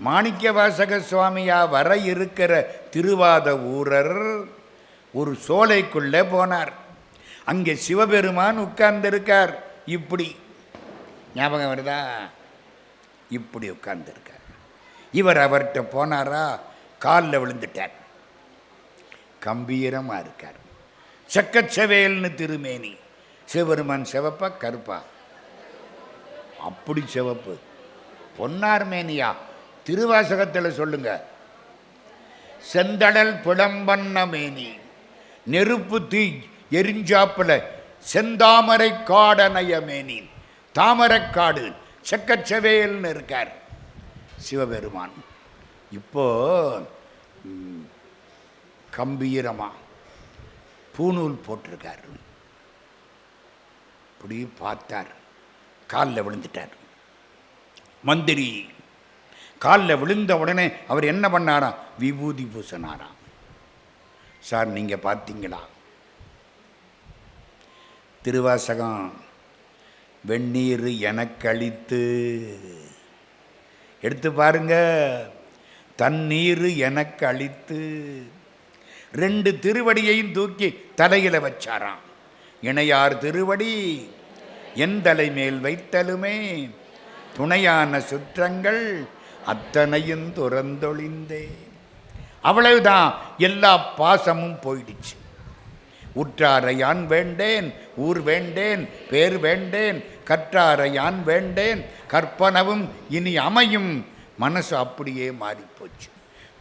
மாணிக்கவாசக சுவாமியா வர இருக்கிற திருவாத ஊரர் ஒரு சோலைக்குள்ளே போனார். அங்கே சிவபெருமான் உட்கார்ந்திருக்கார். இப்படி ஞாபகம் வருதா? இப்படி உட்கார்ந்திருக்கார். இவர் அவர்கிட்ட போனாரா, காலில் விழுந்துட்டார். கம்பீரமாக இருக்கார். செக்கச்சவேல்னு திருமேனி. சிவபெருமான் சிவப்பா கருப்பா? அப்படி சிவப்பு. பொன்னார் மேனியா? திருவாசகத்தில் சொல்லுங்க. செந்தடல் புலம்பண்ண மேனி, நெருப்பு தீ எரிஞ்சாப்புல செந்தாமரை காடனைய மேனி, தாமரைக்காடு செக்கச்சவேல்னு இருக்கார் சிவபெருமான். இப்போ கம்பீரமா பூநூல் போட்டிருக்கார். இப்படி பார்த்தார். காலில் விழுந்துட்டார். மந்திரி காலில் விழுந்த உடனே அவர் என்ன பண்ணாராம்? விபூதி பூசினாராம். சார் நீங்கள் பார்த்தீங்களா? திருவாசகம் வெந்நீர் எனக்களித்து எடுத்து பாருங்க. தண்ணீர் எனக்கு அளித்து 2 திருவடியையும் தூக்கி தலையில் வச்சாராம். இணையார் திருவடி என் தலை மேல் வைத்தலுமே துணையான சுற்றங்கள் அத்தனையும் துறந்தொழிந்தே. அவ்வளவுதான். எல்லா பாசமும் போயிடுச்சு. உற்றாரை யான் வேண்டேன், ஊர் வேண்டேன், பேர் வேண்டேன், கற்றாரை யான் வேண்டேன், கற்பனவும் இனி அமையும். மனசு அப்படியே மாறிப்போச்சு.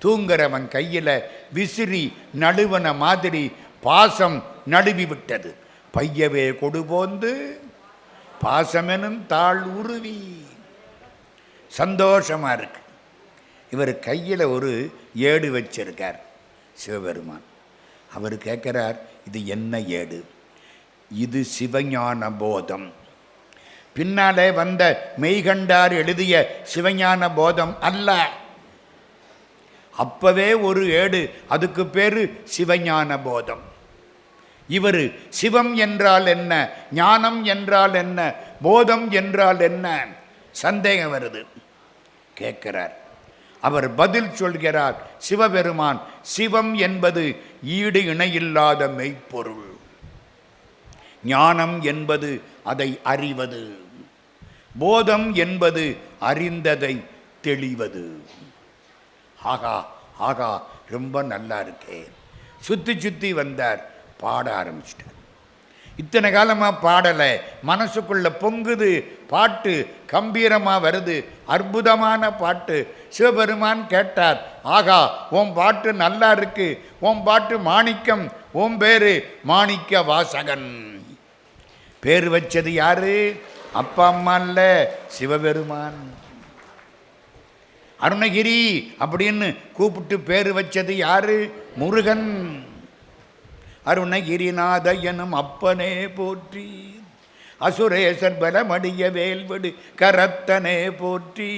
தூங்குறவன் கையில் விசிறி நழுவன மாதிரி பாசம் நழுவி விட்டது. பையவே கொடுபோந்து பாசமெனும் தாழ் உருவி. சந்தோஷமாக இருக்கு. இவர் கையில் ஒரு ஏடு வச்சிருக்கார் சிவபெருமான். அவர் கேட்குறார், இது என்ன ஏடு? இது சிவஞான போதம். பின்னாலே வந்த மெய்கண்டார் எழுதிய சிவஞான போதம் அல்ல. அப்பவே ஒரு ஏடு, அதுக்கு பேரு சிவஞான போதம். இவர் சிவம் என்றால் என்ன, ஞானம் என்றால் என்ன, போதம் என்றால் என்ன சந்தேகம் வருது. கேட்கிறார். அவர் பதில் சொல்கிறார். சிவபெருமான், சிவம் என்பது ஈடு இணையில்லாத மெய்ப்பொருள். ஞானம் என்பது அதை அறிவது. போதம் என்பது அறிந்ததை தெளிவது. ஆகா ஆகா, ரொம்ப நல்லா இருக்கே. சுற்றி சுற்றி வந்தார். பாட ஆரம்பிச்சிட்டார். இத்தனை காலமாக பாடலை, மனசுக்குள்ள பொங்குது பாட்டு, கம்பீரமாக வருது, அற்புதமான பாட்டு. சிவபெருமான் கேட்டார், ஆகா உன் பாட்டு நல்லா இருக்கு, உன் பாட்டு மாணிக்கம், உன் பேரு மாணிக்க வாசகன். பேர் வச்சது யாரு? அப்பா அம்மா இல்ல, சிவபெருமான். அருணகிரி அப்படின்னு கூப்பிட்டு பேர் வச்சது யாரு? முருகன். அருணகிரிநாத எனும் அப்பனே போற்றி, அசுரேசர் பலமடிய வேல்வடு கரத்தனே போற்றி,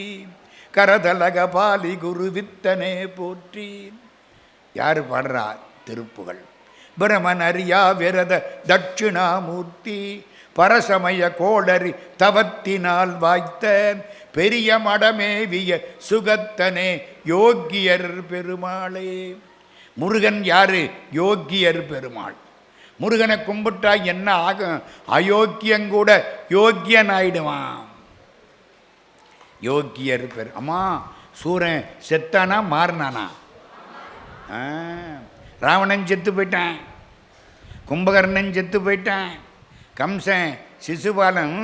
கரதலக பாலி குருவித்தனே போற்றி. யார் பாடுறா? திருப்புகள். பிரமன் அறியா விரத தட்சிணாமூர்த்தி, பரசமய கோளறி தவத்தினால் வாய்த்த பெரிய மடமேவிய சுகத்தனே யோகியர் பெருமாளே. முருகன் யாரு? யோகியர் பெருமாள். முருகனை கும்பிட்டா என்ன ஆகும்? அயோக்கியங்கூட யோக்கியன் ஆயிடுவான். யோகியர் அம்மா, சூரன் செத்தானா மாறினானா? ராவணன் செத்து போயிட்டான், கும்பகர்ணன் செத்து போயிட்டான், கம்சன் சிசுபாலன்.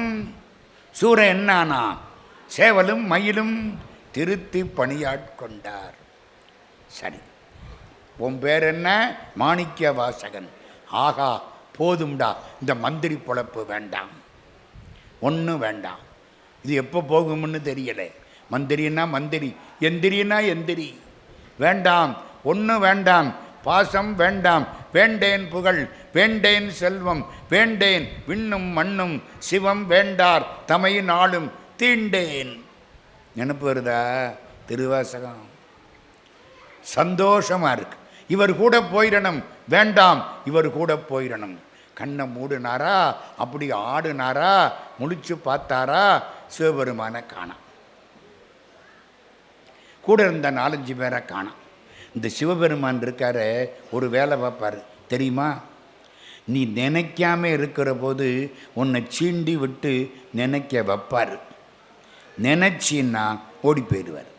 சூரன் என்ன ஆனா? சேவலும் மயிலும் திருத்தி பணியாட்கொண்டார். சரி, உன் பேர் என்ன? மாணிக்க வாசகன். ஆகா போதும்டா, இந்த மந்திரி பொழப்பு வேண்டாம், ஒன்றும் வேண்டாம். இது எப்போ போகும்னு தெரியலை. மந்திரின்னா மந்திரி, எந்திரின்னா எந்திரி. வேண்டாம், ஒன்றும் வேண்டாம். பாசம் வேண்டாம். வேண்டேன் புகழ், வேண்டேன் செல்வம், வேண்டேன் விண்ணும் மண்ணும், சிவம் வேண்டார் தமை நாளும் தீண்டேன். நினப்பு வருதா? திருவாசகம். சந்தோஷமாக இருக்கு. இவர் கூட போயிடணும். வேண்டாம், இவர் கூட போயிடணும். கண்ணை மூடினாரா, அப்படி ஆடினாரா, முழிச்சு பார்த்தாரா, சிவபெருமான காணாம். கூட இருந்த 4-5 பேரை காணோம். இந்த சிவபெருமான் இருக்கார ஒரு வேலை பார்ப்பார் தெரியுமா? நீ நினைக்காம இருக்கிற போது உன்னை சீண்டி விட்டு நினைக்க வைப்பார். நினைச்சின்னா ஓடி போயிடுவார்.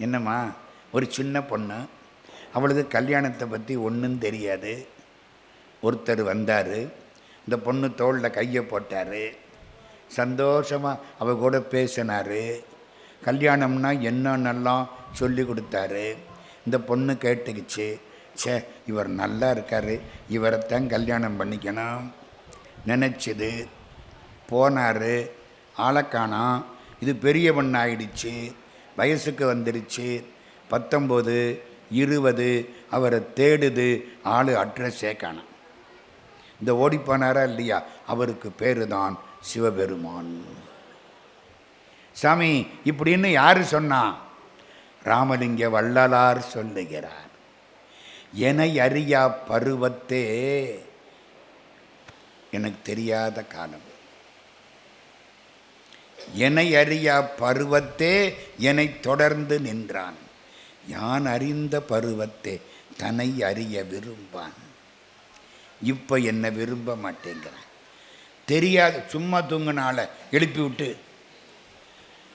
என்னம்மா, ஒரு சின்ன பொண்ணு, அவளுக்கு கல்யாணத்தை பற்றி ஒன்றும் தெரியாது. ஒருத்தர் வந்தார், இந்த பொண்ணு தோளில் கையை போட்டார், சந்தோஷமாக அவ கூட பேசினார். கல்யாணம்னா என்னன்னெல்லாம் சொல்லி கொடுத்தாரு. இந்த பொண்ணு கேட்டுக்குச்சு, சே இவர் நல்லா இருக்கார், இவரைத்தான் கல்யாணம் பண்ணிக்கணும் நினச்சிது. போனார், ஆளக்கானாம். இது பெரிய பொண்ணு ஆயிடுச்சு, வயசுக்கு வந்துடுச்சு, 19, 20. அவரை தேடுது, ஆள் அட்ரஸே காணோம். இந்த ஓடிப்போனாரா இல்லையா, அவருக்கு பேர் தான் சிவபெருமான். சாமி இப்படின்னு யார் சொன்னா? ராமலிங்க வள்ளலார் சொல்லுகிறார். எனை அறியா பருவத்தே எனக்கு தெரியாத காலம், என்னை அறியா பருவத்தே என்னை தொடர்ந்து நின்றான். யான் அறிந்த பருவத்தே தன்னை அறிய விரும்பான். இப்போ என்னை விரும்ப மாட்டேங்கிறான். தெரியாது, சும்மா தூங்கினால எழுப்பி விட்டு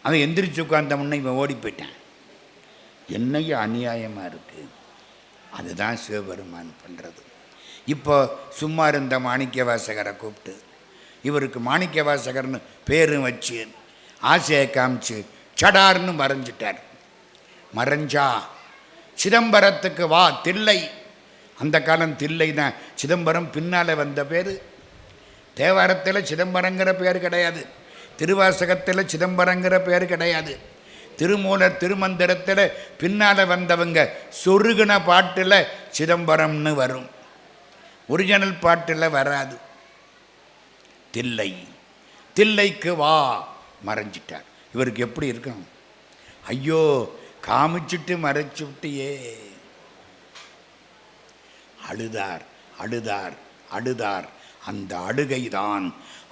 அவன் எந்திரிச்சு உட்கார்ந்த முன்னே இவன் ஓடி போயிட்டான். என்னைய அநியாயமாக இருக்குது. அதுதான் சிவபெருமான் பண்ணுறது. இப்போ சும்மா இருந்த மாணிக்க வாசகரை கூப்பிட்டு இவருக்கு மாணிக்க வாசகர்னு பேரும் வச்சு ஆசையை காமிச்சு சடார்னு மறைஞ்சிட்டார். மறைஞ்சா சிதம்பரத்துக்கு வா தில்லை. அந்த காலம் தில்லை தான். சிதம்பரம் பின்னால் வந்த பேர். தேவாரத்தில் சிதம்பரங்கிற பேர் கிடையாது, திருவாசகத்தில் சிதம்பரங்கிற பேர் கிடையாது. திருமூலர் திருமந்திரத்தில் பின்னால் வந்தவங்க சொருகின பாட்டில் சிதம்பரம்னு வரும், ஒரிஜினல் பாட்டில் வராது. தில்லை, தில்லைக்கு வா மறைஞ்சிட்டார். இவருக்கு எப்படி இருக்கும்? ஐயோ காமிச்சிட்டு மறைச்சு விட்டியே. அழுதார் அழுதார் அழுதார். அந்த அழுகைதான்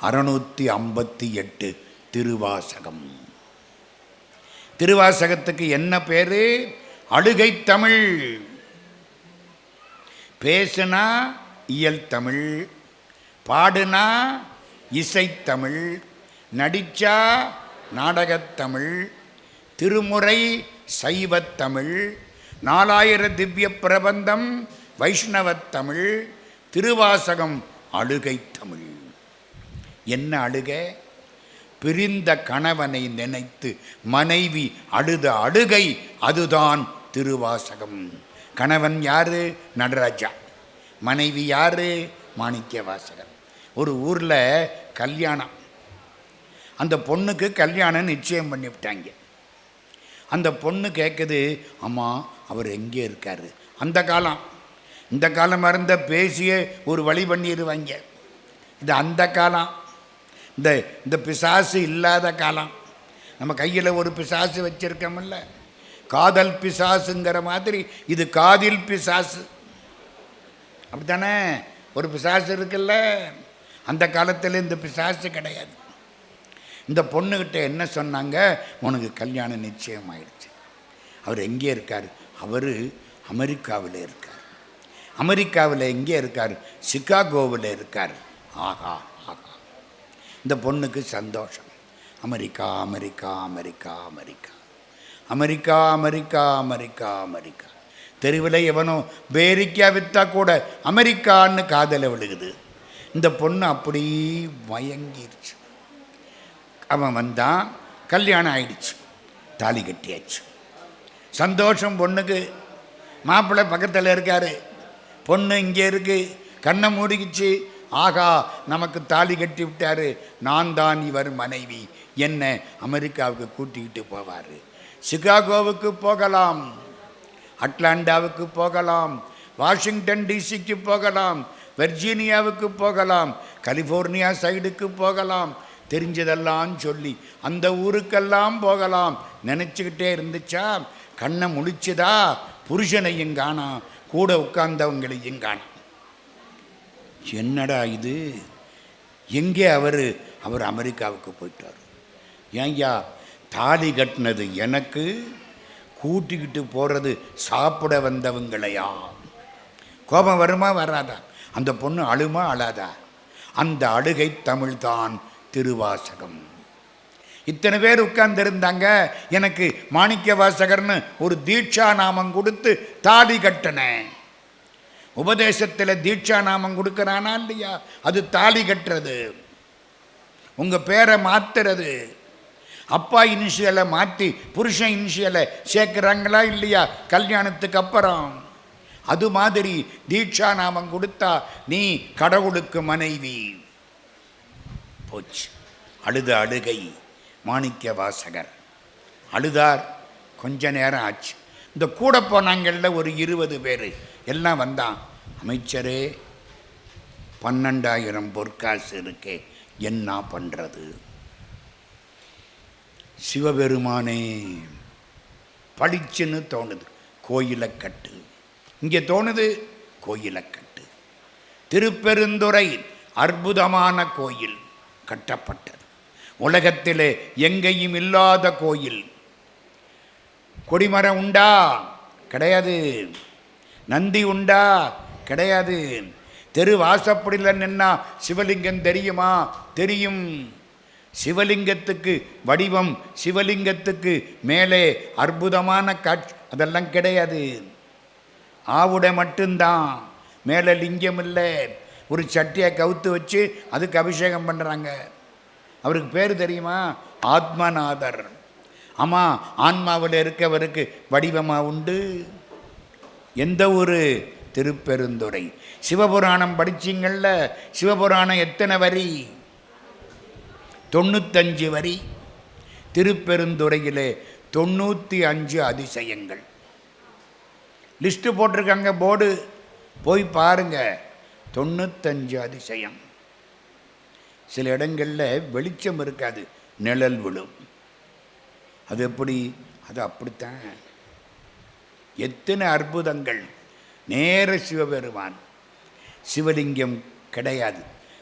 658 திருவாசகம். திருவாசகத்துக்கு என்ன பேரு? அழுகை தமிழ். பேசுனா இயல் தமிழ், பாடுனா இசைத்தமிழ், நடிச்சா நாடகத்தமிழ், திருமுறை சைவத்தமிழ், 4000 திவ்ய பிரபந்தம் வைஷ்ணவத்தமிழ், திருவாசகம் அழுகை தமிழ். என்ன அழுகை? பிரிந்த கணவனை நினைத்து மனைவி அழுத அழுகை, அதுதான் திருவாசகம். கணவன் யாரு? நடராஜா. மனைவி யாரு? மாணிக்க வாசகர். ஒரு ஊரில் கல்யாணம். அந்த பொண்ணுக்கு கல்யாணம் நிச்சயம் பண்ணிவிட்டாங்க. அந்த பொண்ணு கேட்குது, அம்மா அவர் எங்கே இருக்காரு? அந்த காலம், இந்த காலம் மறந்த பேசிய ஒரு வழி பண்ணிடுவாங்க. இது அந்த காலம், இந்த பிசாசு இல்லாத காலம். நம்ம கையில் ஒரு பிசாசு வச்சிருக்கோம்ல, காதல் பிசாசுங்கிற மாதிரி இது காதில் பிசாசு. அப்படித்தானே? ஒரு பிசாசு இருக்குல்ல. அந்த காலத்தில் இந்த பிசாசு கிடையாது. இந்த பொண்ணுக்கிட்ட என்ன சொன்னாங்க? உனக்கு கல்யாணம் நிச்சயம் ஆயிடுச்சு. அவர் எங்கே இருக்கார்? அவர் அமெரிக்காவில் இருக்கார். அமெரிக்காவில் எங்கே இருக்கார்? சிகாகோவில் இருக்கார். ஆஹா ஆஹா. இந்த பொண்ணுக்கு சந்தோஷம். America America America America America America America America. தெருவில் எவனோ பேரிக்கா விற்றா கூட அமெரிக்கான்னு காதல விழுகுது. இந்த பொண்ணு அப்படி மயங்கிருச்சு. அவன் வந்தான், கல்யாணம் ஆயிடுச்சு, தாலி கட்டியாச்சு. சந்தோஷம் பொண்ணுக்கு. மாப்பிள்ளை பக்கத்தில் இருக்காரு, பொண்ணு இங்கே இருக்கு, கண்ணை மூடிக்கிச்சு. ஆகா, நமக்கு தாலி கட்டி விட்டாரு, நான் தான் இவர் மனைவி, என்ன அமெரிக்காவுக்கு கூட்டிக்கிட்டு போவார். சிகாகோவுக்கு போகலாம், அட்லாண்டாவுக்கு போகலாம், வாஷிங்டன் டிசிக்கு போகலாம், வெர்ஜீனியாவுக்கு போகலாம், கலிஃபோர்னியா சைடுக்கு போகலாம், தெரிஞ்சதெல்லாம் சொல்லி அந்த ஊருக்கெல்லாம் போகலாம் நினச்சிக்கிட்டே இருந்துச்சா. கண்ணை முழிச்சுதா, புருஷனையும் காணா, கூட உட்கார்ந்தவங்களையும் காணா. என்னடா இது? எங்கே அவர் அமெரிக்காவுக்கு போயிட்டார். ஏன்யா தாலி கட்டினது எனக்கு, கூட்டிக்கிட்டு போகிறது சாப்பிட வந்தவங்களையா? கோபம் வருமா வராதா? அந்த பொண்ணு அழுமா அழாதா? அந்த அழுகை தமிழ்தான் திருவாசகம். இத்தனை பேர் உட்கார்ந்துருந்தாங்க. எனக்கு மாணிக்க வாசகர்னு ஒரு தீட்சா நாமம் கொடுத்து தாலி கட்டினேன். உபதேசத்தில் தீட்சா நாமம் கொடுக்கறானா இல்லையா? அது தாலி கட்டுறது. உங்கள் பேரை மாற்றுறது. அப்பா இனிஷியலை மாற்றி புருஷன் இனிஷியலை சேர்க்குறாங்களா இல்லையா கல்யாணத்துக்கு அப்புறம்? அது மாதிரி தீட்சா நாமம் கொடுத்தா நீ கடவுளுக்கு மனைவி. போச்சு. அழுத அழுகை மாணிக்க வாசகர் அழுதார். கொஞ்ச நேரம் ஆச்சு. இந்த கூட போனாங்கள்ல ஒரு 20 பேர் எல்லாம் வந்தான். அமைச்சரே, 12,000 பொற்காசு இருக்கே, என்ன பண்ணுறது? சிவபெருமானே, பளிச்சுன்னு தோணுது, கோயிலை கட்டு. இங்கே தோணுது, கோயிலை கட்டு. திருப்பெருந்துறை அற்புதமான கோயில் கட்டப்பட்டது. உலகத்திலே எங்கேயும் இல்லாத கோயில். கொடிமரம் உண்டா? கிடையாது. நந்தி உண்டா? கிடையாது. தெரு வாசப்படியில் நின்னா சிவலிங்கம் தெரியுமா? தெரியும். சிவலிங்கத்துக்கு வடிவம், சிவலிங்கத்துக்கு மேலே அற்புதமான காட்சி, அதெல்லாம் கிடையாது. ஆவுடை மட்டும்தான், மேலே லிங்கம் இல்லை. ஒரு சட்டியை கவுத்து வச்சு அதுக்கு அபிஷேகம் பண்ணுறாங்க. அவருக்கு பேர் தெரியுமா? ஆத்மநாதர். ஆமாம், ஆன்மாவில் இருக்கவருக்கு வடிவமாக உண்டு. எந்த ஒரு திருப்பெருந்துறை. சிவபுராணம் படிச்சிங்கள்ல, சிவபுராணம் எத்தனை வரி? 95 வரி. திருப்பெருந்துறையிலே 95 அதிசயங்கள். லிஸ்ட்டு போட்டிருக்காங்க, போர்டு, போய் பாருங்க. 95 அதிசயம். சில இடங்களில் வெளிச்சம் இருக்காது, நிழல் விழும். அது எப்படி? அது அப்படித்தான். எத்தனை அற்புதங்கள். நேர சிவபெருமான். சிவலிங்கம் கிடையாது.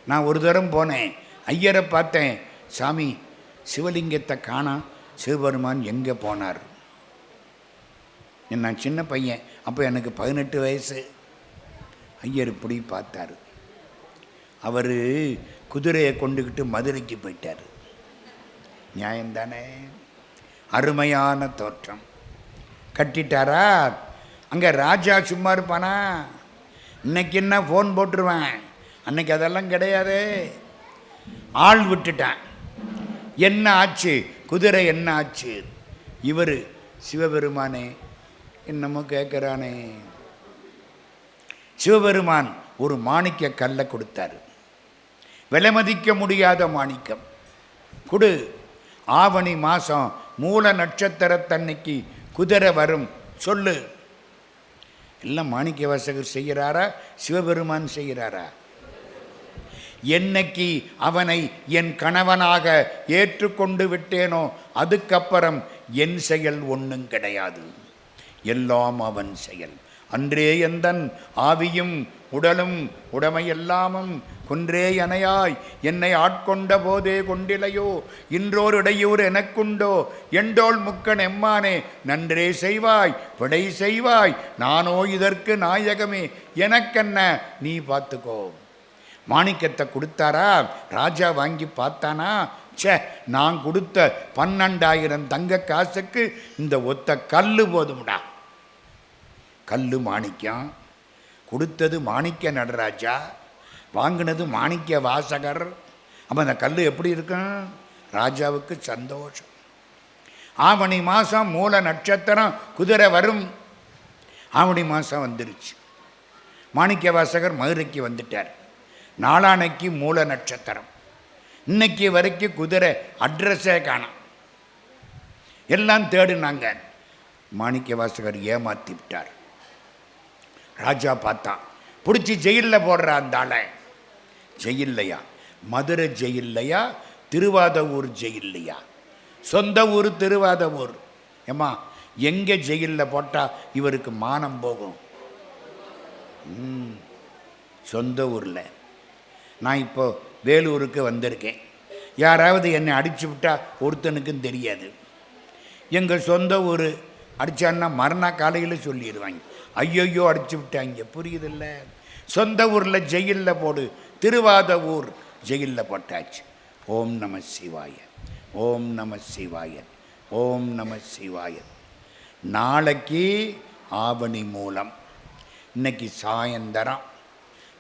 நான் ஒரு தரம் போனேன், ஐயரை பார்த்தேன். சாமி, சிவலிங்கத்தை காணா, சிவபெருமான் எங்கே போனார்? நான் சின்ன பையன், அப்போ எனக்கு 18 வயசு. ஐயர் இப்படி பார்த்தார். அவர் குதிரையை கொண்டுக்கிட்டு மதுரைக்கு போயிட்டார். நியாயம்தானே? அருமையான தோற்றம். கட்டிட்டாரா? அங்கே ராஜா சும்மா இருப்பானா? இன்னைக்கு என்ன ஃபோன் போட்டுருவேன், அன்னைக்கு அதெல்லாம் கிடையாது. ஆள் விட்டுட்டான். என்ன ஆச்சு? குதிரை என்ன ஆச்சு? இவர் சிவபெருமானே என்னமோ கேட்குறானே. சிவபெருமான் ஒரு மாணிக்க கல்லை கொடுத்தார். விலை மதிக்க முடியாத மாணிக்கம். கொடு. ஆவணி மாதம் மூல நட்சத்திரத்தன்னைக்கு குதிரை வரும், சொல்லு. எல்லாம் மாணிக்க வாசகர் செய்கிறாரா, சிவபெருமான் செய்கிறாரா? என்னைக்கு அவனை என் கணவனாக ஏற்றுக்கொண்டு விட்டேனோ அதுக்கப்புறம் என் செயல் ஒன்றும் கிடையாது, எல்லாம் அவன் செயல். அன்றே எந்தன் ஆவியும் உடலும் உடமையெல்லாமும் குன்றே அணையாய் என்னை ஆட்கொண்ட போதே கொண்டிலையோ இன்றோர் இடையூர் எனக்குண்டோ எண்டோள் முக்கன் எம்மானே நன்றே செய்வாய் விடை செய்வாய் நானோ இதற்கு நாயகமே எனக்கென்ன நீ பார்த்துக்கோ. மாணிக்கத்தை கொடுத்தாரா? ராஜா வாங்கி பார்த்தானா? சே, நான் கொடுத்த 12,000 தங்க காசுக்கு இந்த ஒத்த கல்லு போதும்டா. கல்லு மாணிக்கம். கொடுத்தது மாணிக்க நடராஜா, வாங்கினது மாணிக்க வாசகர். அப்போ அந்த கல் எப்படி இருக்கும்? ராஜாவுக்கு சந்தோஷம். ஆவணி மாதம் மூல நட்சத்திரம், குதிரை வரும். ஆவணி மாதம் வந்துருச்சு. மாணிக்க வாசகர் மதுரைக்கு வந்துட்டார். நாளானைக்கு மூல நட்சத்திரம். இன்னைக்கு வரைக்கும் குதிரை அட்ரஸே காணோம். எல்லாம் தேடினாங்க. மாணிக்க வாசகர் ஏமாற்றி விட்டார். ராஜா பார்த்தான், பிடிச்சி ஜெயிலில் போடுற அந்த ஆளை. ஜெயில்லையா? மதுரை ஜெயில்லையா? திருவாதவூர் ஜெயில்லையா? சொந்த ஊர் திருவாதவூர். ஏம்மா, எங்கே ஜெயிலில் போட்டால் இவருக்கு மானம் போகும்? சொந்த ஊரில். நான் இப்போ வேலூருக்கு வந்திருக்கேன். யாராவது என்னை அடிச்சு விட்டால் ஒருத்தனுக்கும் தெரியாது. எங்கள் சொந்த ஊர் அடித்தான்னா மறுநாள் காலையில் சொல்லிடுவாங்க, ஐயோ அடிச்சு விட்டாங்க. புரியுதில்ல? சொந்த ஊரில் ஜெயிலில் போடு, திருவாத ஊர் ஜெயிலில் போட்டாச்சு. ஓம் நம சிவாய, ஓம் நம சிவாய, ஓம் நம சிவாய. நாளைக்கு ஆவணி மூலம், இன்னைக்கு சாயந்தரம்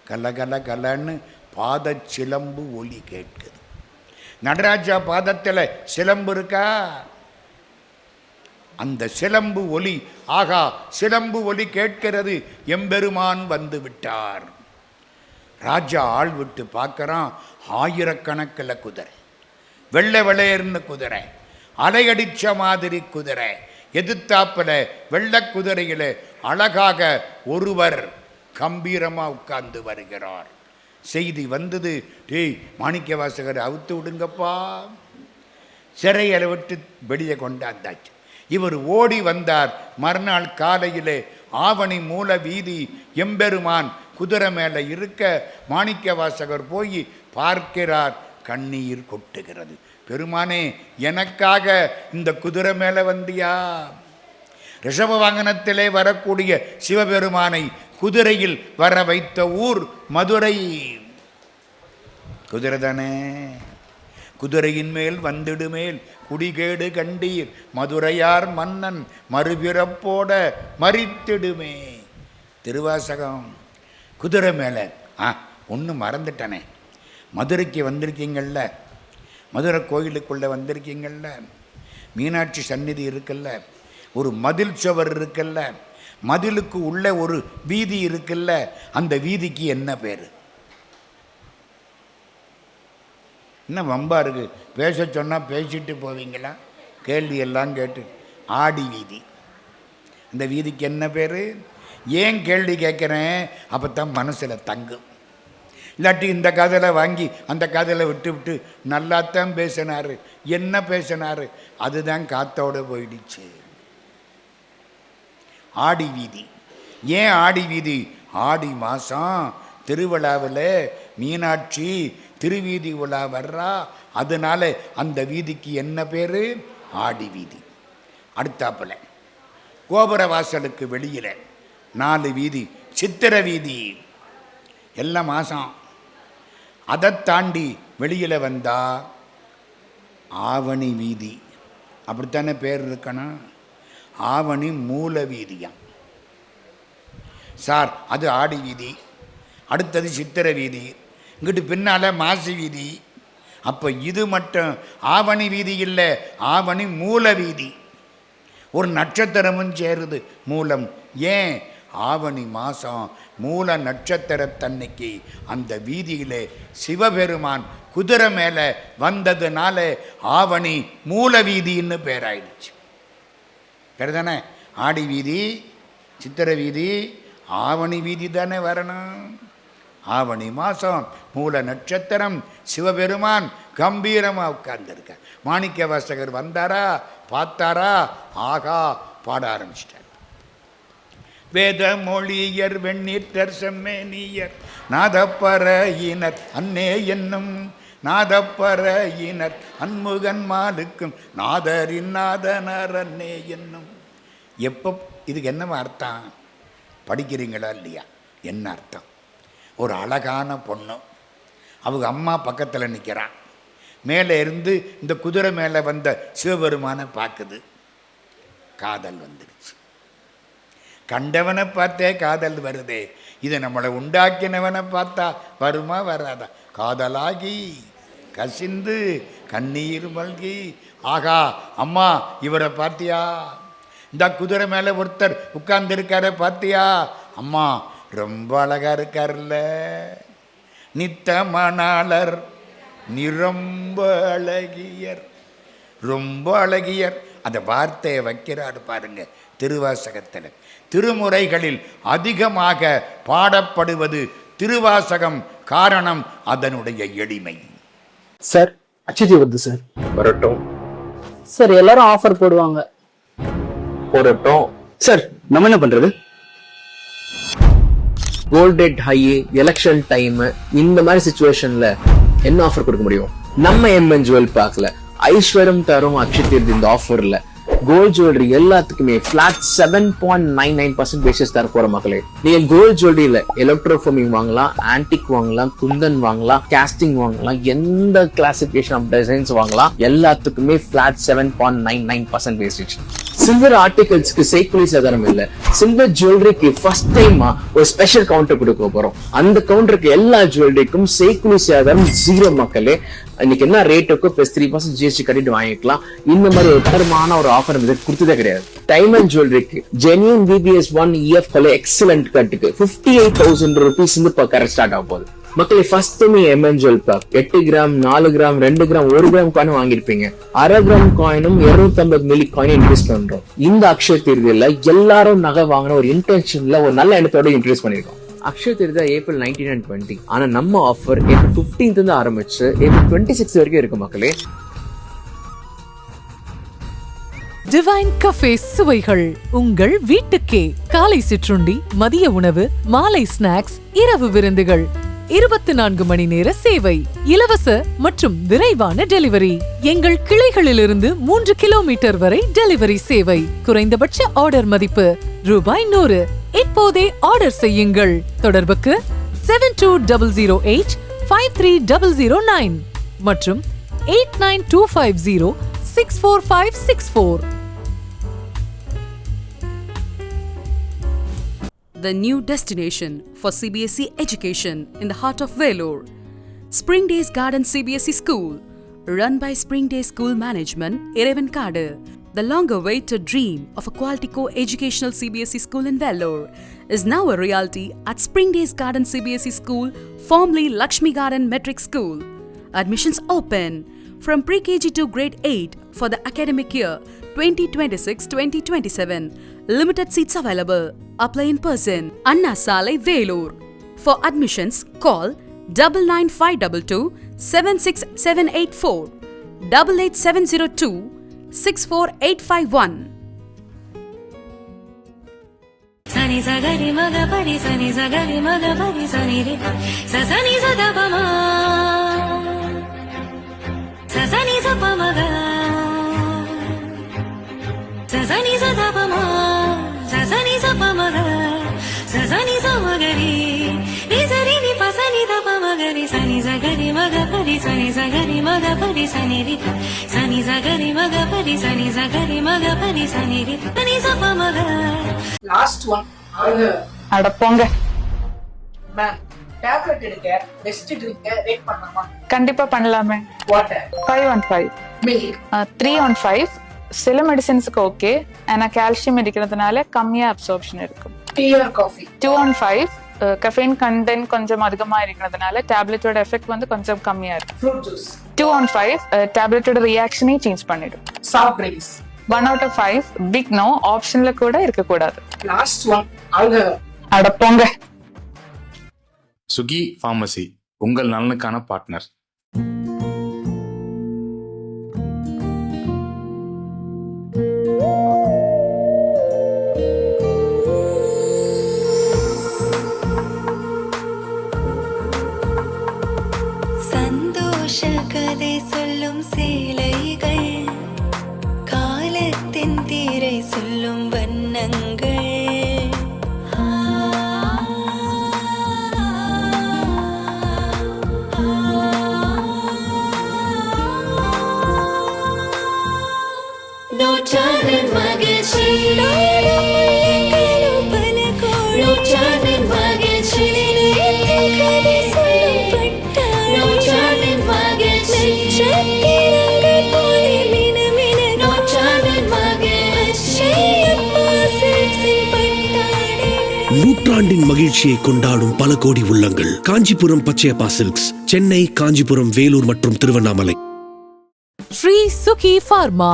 கலகல கலன்னு பாத சிலம்பு ஒலி கேட்குது. நடராஜா பாதத்தில் சிலம்பு இருக்கா? அந்த சிலம்பு ஒலி, ஆகா சிலம்பு ஒலி கேட்கிறது, எம்பெருமான் வந்து விட்டார். ராஜா ஆள் விட்டு பார்க்கறான், ஆயிரக்கணக்கில் குதிரை, வெள்ளை வெள்ளையர்னு குதிரை, அலையடிச்ச மாதிரி குதிரை, எதிர்த்தாப்புல வெள்ளை குதிரையில் அழகாக ஒருவர் கம்பீரமாக உட்கார்ந்து வருகிறார். செய்தி வந்தது, டேய் மாணிக்க வாசகர் அவுத்து விடுங்கப்பா. சிறையில் விட்டு வெளியே கொண்டாந்தாச்சு. இவர் ஓடி வந்தார். மறுநாள் காலையிலே ஆவணி மூல வீதி, எம்பெருமான் குதிரை மேலே இருக்க மாணிக்க வாசகர் போய் பார்க்கிறார். கண்ணீர் கொட்டுகிறது. பெருமானே, எனக்காக இந்த குதிரை மேலே வந்தியா? ரிஷப வாகனத்திலே வரக்கூடிய சிவபெருமானை குதிரையில் வர வைத்த ஊர் மதுரை. குதிரை தானே. குதிரையின் மேல் வந்திடுமேல் குடிகேடு கண்டீர், மதுரையார் மன்னன் மறுபிறப்போட மறித்திடுமே. திருவாசகம். குதிரை மேலே ஒன்று மறந்துட்டனே, மதுரைக்கு வந்திருக்கீங்கள்ல, மதுரை கோயிலுக்குள்ளே வந்திருக்கீங்கள்ல, மீனாட்சி சந்நிதி இருக்குல்ல, ஒரு மதில் சுவர் இருக்குல்ல, மதிலுக்கு உள்ள ஒரு வீதி இருக்குல்ல, அந்த வீதிக்கு என்ன பேர்? என்ன வம்பா இருக்கு? பேச சொன்னால் பேசிட்டு போவீங்களா? கேள்வி எல்லாம் கேட்டு. ஆடி வீதி. அந்த வீதிக்கு என்ன பேர்? ஏன் கேள்வி கேட்குறேன்? அப்போ தான் மனசில் தங்கும். இல்லாட்டி இந்த கதையில் வாங்கி அந்த கதையில் விட்டு விட்டு நல்லாத்தான் பேசினார், என்ன பேசினார், அதுதான் காத்தோடு போயிடுச்சு. ஆடி வீதி. ஏன் ஆடி வீதி? ஆடி மாதம் திருவிழாவில் மீனாட்சி திருவீதி விழா வர்றா, அதனால அந்த வீதிக்கு என்ன பேர்? ஆடி வீதி. அடுத்தாப்புல கோபுர வாசலுக்கு வெளியில் 4 வீதி, சித்திர வீதி. எல்லாம் மாதம். அதை தாண்டி வெளியில் வந்தா ஆவணி வீதி. அப்படித்தானே பேர் இருக்கணும். ஆவணி மூல வீதியாம் சார். அது ஆடி வீதி. அடுத்தது சித்திர வீதி. இங்கிட்டு பின்னால் மாசி வீதி. அப்போ இது மட்டும் ஆவணி வீதி இல்லை, ஆவணி மூல வீதி. ஒரு நட்சத்திரமும் சேருது, மூலம். ஏன்? ஆவணி மாதம் மூல நட்சத்திரத்தன்னைக்கு அந்த வீதியிலே சிவபெருமான் குதிரை மேலே வந்ததுனால ஆவணி மூல வீதின்னு பேராயிடுச்சு. சரிதானே? ஆடி வீதி, சித்திர வீதி, ஆவணி வீதி தானே வரணும். ஆவணி மாதம் மூல நட்சத்திரம், சிவபெருமான் கம்பீரமாக உட்கார்ந்துருக்க. மாணிக்க வாசகர் வந்தாரா, பார்த்தாரா, ஆகா பாட ஆரம்பிச்சிட்டார். வேத மொழியர் வெண்ணீற்றர் செம்மேனியர் நாதப்பறையினர் அன்னே என்னும், நாதப்பறையினர் அன்முகன் மாலுக்கும் நாதரின் நாதனர் அன்னே என்னும். எப்போ இதுக்கு என்ன அர்த்தம் படிக்கிறீங்களா இல்லையா? என்ன அர்த்தம்? ஒரு அழகான பொண்ணு, அவங்க அம்மா பக்கத்தில் நிற்கிறான். மேலே இருந்து இந்த குதிரை மேலே வந்த சிவபெருமானை பார்க்குது. காதல் வந்துடுச்சு. கண்டவனை பார்த்தே காதல் வருதே, இதை நம்மளை உண்டாக்கினவனை பார்த்தா வருமா வராதா? காதலாகி கசிந்து கண்ணீர் மல்கி, ஆகா அம்மா இவரை பார்த்தியா? இந்த குதிரை மேலே ஒருத்தர் உட்கார்ந்துருக்கார பார்த்தியா? அம்மா ரொம்ப அழகா இருக்கார்ல. நித்த மணாளர் நிரம்ப அழகியர், ரொம்ப அழகியர். அந்த வார்த்தையை வைக்கிறாரு பாருங்க திருவாசகத்தில். திருமுறைகளில் அதிகமாக பாடப்படுவது திருவாசகம். காரணம் அதனுடைய எளிமை. சார் அச்சிதி வருது சார். வரட்டும் சார், எல்லாரும் ஆஃபர் போடுவாங்க. போடட்டும் சார், நம்ம என்ன பண்றது? Gold rate high, election time, இந்த மாதிரி சிச்சுவேஷன்ல என்ன ஆஃபர் கொடுக்க முடியும்? நம்ம எம்என் ஜுவல் பார்க்கல ஐஸ்வர்யம் தரும் அக்ஷய தீர்த்தி இந்த ஆஃபர்ல கோல்ட் ஜுவல்லரி எல்லாத்துக்குமே பிளாட் 7.99% பேசிஸ் தர போற மக்களே. நீங்க கோல்ட் ஜுவல்லரியில எலக்ட்ரோஃபோமிங் வாங்கலாம், ஆன்டிக் வாங்கலாம், குந்தன் வாங்கலாம், காஸ்டிங் வாங்கலாம், எந்த கிளாசிபிகேஷன் ஆஃப் டிசைன்ஸ் வாங்கலாம், எல்லாத்துக்குமே பிளாட் 7.99% பேசிஸ். சில்வர் ஆர்டிகல்ஸ்க்கு செய்கூலி சேதாரம் இல்ல. சில்வர் ஜுவல்லரிக்கு ஃபர்ஸ்ட் டைமா ஒரு ஸ்பெஷல் கவுண்டர் கொடுக்க போறோம். அந்த கவுண்டருக்கு எல்லா ஜுவல்லரிக்கும் செய்கூலி சேதாரம் 0 மக்களே. இன்னைக்கு என்ன ரேட்டுக்கு +3% GST கட்டிட்டு வாங்கிக்கலாம். இந்த மாதிரி ஒரு தரமான ஒரு ஆஃபர் கொடுத்ததே கிடையாது. டைமண்ட் ஜுவல்லரிக்கு ஜென்யூன் BBS1 EF எக்ஸலன்ட் கட்டுக்கு 58,000 rupees கரெக்ட் ஸ்டார்ட் ஆக போகுது மக்களே. First MN jewel bag 8 gram, 4 gram, 2 gram, 1 gram coin வாங்கிருப்பீங்க. 1/2 கிராம் காயினும் 250 மில்லி காயினும் இன்ட்ரெஸ்ட் பண்றோம். இந்த அக்ஷய திருதியில எல்லாரும் நகை வாங்கின ஒரு இன்டென்ஷன்ல ஒரு நல்ல எண்ணத்தோட இன்ட்ரெஸ்ட் பண்ணிருக்கோம். Akshaya திருதா April 19 and 20. ஆனா நம்ம ஆஃபர் April 15th இருந்து ஆரம்பிச்சு April 26 வரைக்கும் இருக்கு மக்களே. டிவைன் கஃபே சுவைகள் உங்கள் வீட்டுக்கே. காலை சிற்றுண்டி, மதிய உணவு, மாலை ஸ்நாக்ஸ், இரவு விருந்துகள், 24 மணி நேர சேவை, இலவச மற்றும் விரைவான டெலிவரி. எங்கள் கிளைகளிலிருந்து 3 கிலோமீட்டர் வரை டெலிவரி சேவை. குறைந்தபட்ச ஆர்டர் மதிப்பு ₹100. இப்போதே ஆர்டர் செய்யுங்கள். தொடர்புக்கு 7208-53009 மற்றும் 8925064564. The new destination for CBSE education in the heart of Vellore. Spring Days Garden CBSE School, run by Spring Day School Management, Irevankadu. The long-awaited dream of a quality co-educational CBSE school in Vellore is now a reality at Spring Days Garden CBSE School, formerly Lakshmi Garden Metric School. Admissions open from pre-KG to grade 8 for the academic year 2026-2027. Limited seats available. Apply in person. Anna Salai, Vellore. For admissions, call 99522 76784 88702 64851. Sani sagari maga pari sani sagari maga pari sani re sa sani sa da pa ma sa sani sa pa maga sa sani sa da pa ma sa sani sa pa maga sa sani sa magari ni sari ni pa sani da pa magari sani sagari maga pari sani sagari maga pari sani re sani sagari maga pari sani sagari maga pari sani re sani sa pa maga. Last one அட போங்க. Ma'am tablet எடுக்க best drink rate பண்ணலாமா? கண்டிப்பா பண்ணலாமே. Water 5 on 5, milk 3 on 5. சில மெடிசின்ஸ்க்கு okay, ஆனா calcium இருக்கிறதுனால கம்மியா அப்சார்ப்ஷன் இருக்கும். Tea or coffee 2 on 5. Caffeine content கொஞ்சம் அதிகமா இருக்கிறதுனால டேப்லெட்டோட எஃபெக்ட் வந்து கொஞ்சம் கம்மியா இருக்கும். Fruit juice 2 on 5. டேப்லெட்டோட ரியாக்ஷனே சேஞ்ச் பண்ணிடும். Soft drinks 1 out of 5. Big no ஆப்ஷன்ல கூட இருக்க கூடாது. Last one alcohol. அட போங்க. சுகி ஃபார்மசி உங்கள் நலனுக்கான பார்ட்னர். சந்தோஷ கதை சொல்லும் சேலைகள், காலத்தின் தீரை சொல்லும் வண்ணங்கள். நூற்றாண்டின் மகிழ்ச்சி, நூற்றாண்டின் மகிழ்ச்சி, நூற்றாண்டின் மகிழ்ச்சி, நூற்றாண்டின் மகிழ்ச்சி. நூற்றாண்டின் மகிழ்ச்சியை கொண்டாடும் பல கோடி உள்ளங்கள். காஞ்சிபுரம் பச்சையப்பா சில்க்ஸ், சென்னை, காஞ்சிபுரம், வேலூர் மற்றும் திருவண்ணாமலை. ஸ்ரீ சுகி பார்மா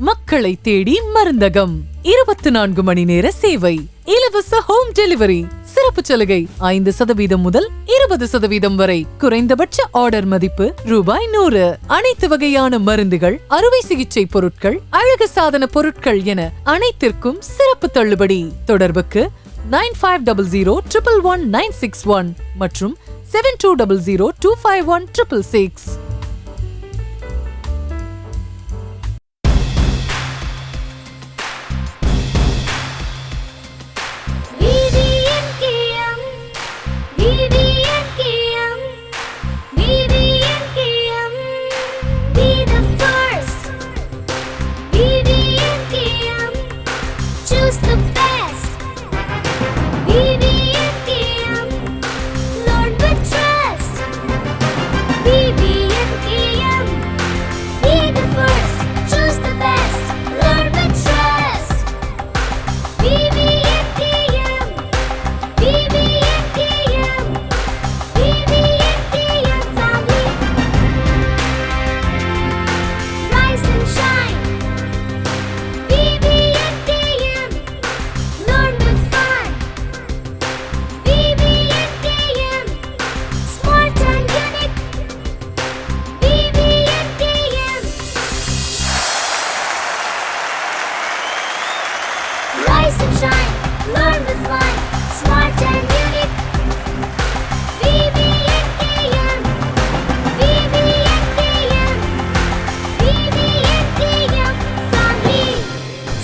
மக்களை தேடி மருந்தகம். 24 மணி நேர சேவை, இலவச ஹோம் டெலிவரி. சிறப்பு சலுகை 5% முதல் 20% வரை. குறைந்தபட்ச ஆர்டர் மதிப்பு ₹100. அனைத்து வகையான மருந்துகள், அறுவை சிகிச்சை பொருட்கள், அழகு சாதன பொருட்கள் என அனைத்திற்கும் சிறப்பு தள்ளுபடி. தொடர்புக்கு 9500111961 மற்றும் 7200251666.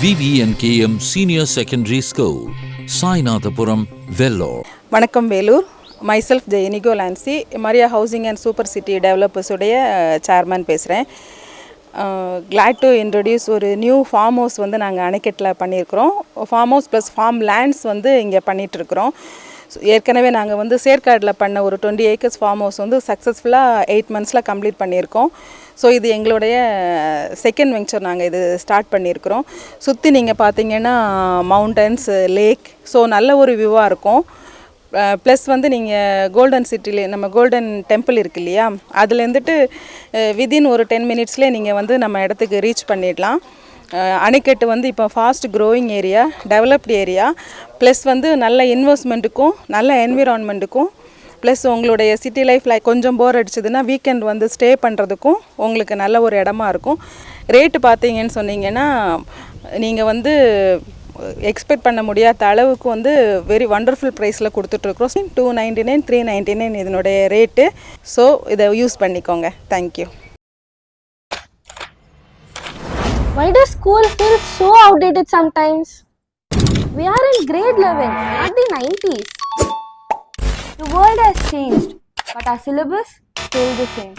VVNKM Senior Secondary School, Sainathapuram, Vellore. வணக்கம் வேலூர். myself ஜெயனிகோ லான்சி, Maria housing and super city developers உடைய சேர்மன் பேசுகிறேன். கிளாட் டு இன்ட்ரடியூஸ் ஒரு நியூ ஃபார்ம் ஹவுஸ் வந்து நாங்கள் அணைக்கட்டில் பண்ணியிருக்கிறோம். Farm house plus farm lands வந்து இங்கே பண்ணிகிட்ருக்குறோம். ஏற்கனவே நாங்கள் வந்து சேர்க்காடில் பண்ண ஒரு 20 acres ஃபார்ம் ஹவுஸ் வந்து சக்ஸஸ்ஃபுல்லாக 8 months கம்ப்ளீட் பண்ணியிருக்கோம். ஸோ இது எங்களுடைய செகண்ட் வெஞ்சர் நாங்கள் இது ஸ்டார்ட் பண்ணியிருக்கிறோம். சுற்றி நீங்கள் பார்த்தீங்கன்னா மவுண்டன்ஸ், லேக், ஸோ நல்ல ஒரு வியூவாக இருக்கும். ப்ளஸ் வந்து நீங்கள் கோல்டன் சிட்டிலே நம்ம கோல்டன் டெம்பிள் இருக்கு இல்லையா, அதுலேருந்துட்டு வித்தின் ஒரு 10 minutesலேயே நீங்கள் வந்து நம்ம இடத்துக்கு ரீச் பண்ணிடலாம். அணைக்கட்டு வந்து இப்போ fast growing area, developed area, plus வந்து நல்ல இன்வெஸ்ட்மெண்ட்டுக்கும் நல்ல என்விரான்மெண்ட்டுக்கும், ப்ளஸ் உங்களுடைய சிட்டி லைஃப்பில் கொஞ்சம் போர் அடிச்சதுன்னா வீக்கெண்ட் வந்து ஸ்டே பண்ணுறதுக்கும் உங்களுக்கு நல்ல ஒரு இடமா இருக்கும். ரேட்டு பார்த்தீங்கன்னு சொன்னீங்கன்னா நீங்கள் வந்து எக்ஸ்பெக்ட் பண்ண முடியாத அளவுக்கு வந்து வெரி வண்டர்ஃபுல் ப்ரைஸில் கொடுத்துட்ருக்குறோம். 299, 399 இதனுடைய ரேட்டு. ஸோ இதை யூஸ் பண்ணிக்கோங்க. Thank you. Why does school feel so outdated sometimes? We are in grade 11, not the 90s. The world has changed, but our syllabus stays the same.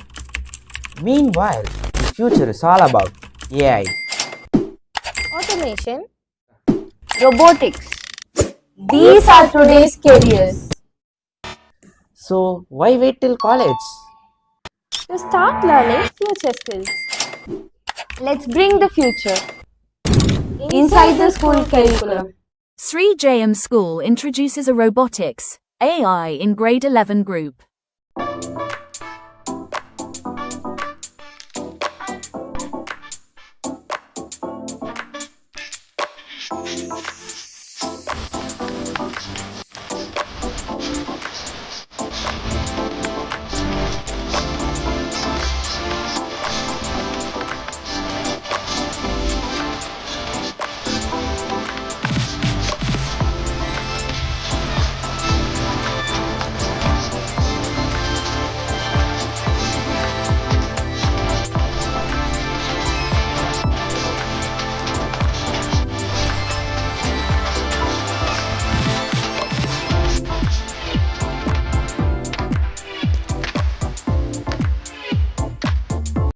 Meanwhile, the future is all about AI. Automation, robotics. These are today's careers. So, why wait till college? To start learning future skills. Let's bring the future inside the school curriculum. Sri JM School introduces a robotics AI in grade 11 group.